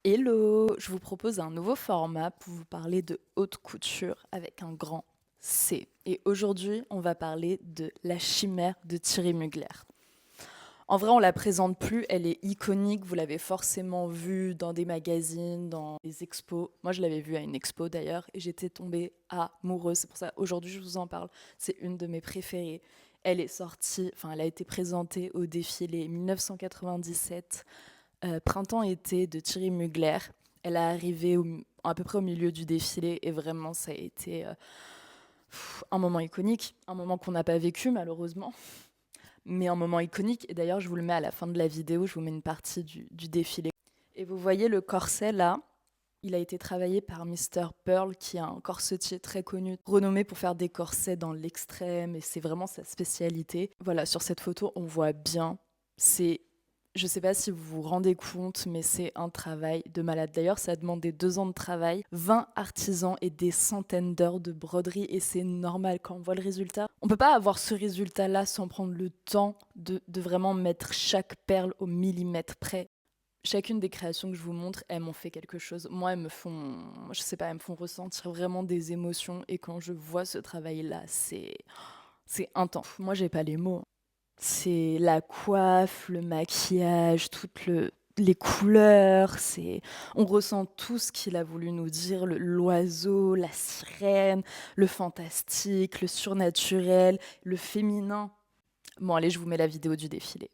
Hello, je vous propose un nouveau format pour vous parler de haute couture avec un grand C. Et aujourd'hui, on va parler de la chimère de Thierry Mugler. En vrai, on la présente plus, elle est iconique, vous l'avez forcément vue dans des magazines, dans des expos. Moi, je l'avais vue à une expo d'ailleurs et j'étais tombée amoureuse. C'est pour ça, aujourd'hui, je vous en parle. C'est une de mes préférées. Elle est sortie, enfin, elle a été présentée au défilé 1997 Printemps-été de Thierry Mugler. Elle est arrivée à peu près au milieu du défilé et vraiment ça a été un moment iconique, un moment qu'on n'a pas vécu malheureusement, mais un moment iconique. Et d'ailleurs je vous le mets à la fin de la vidéo, je vous mets une partie du défilé. Et vous voyez le corset là, il a été travaillé par Mr. Pearl, qui est un corsetier très connu, renommé pour faire des corsets dans l'extrême, et c'est vraiment sa spécialité. Voilà, sur cette photo, on voit bien, c'est, je sais pas si vous vous rendez compte, mais c'est un travail de malade. D'ailleurs, ça a demandé 2 ans de travail, 20 artisans et des centaines d'heures de broderie, et c'est normal quand on voit le résultat. On peut pas avoir ce résultat-là sans prendre le temps de vraiment mettre chaque perle au millimètre près. Chacune des créations que je vous montre, elles m'ont fait quelque chose. Moi, elles me font, je sais pas, elles me font ressentir vraiment des émotions. Et quand je vois ce travail-là, c'est intense. Moi, j'ai pas les mots. C'est la coiffe, le maquillage, les couleurs. On ressent tout ce qu'il a voulu nous dire. L'oiseau, la sirène, le fantastique, le surnaturel, le féminin. Bon, allez, je vous mets la vidéo du défilé.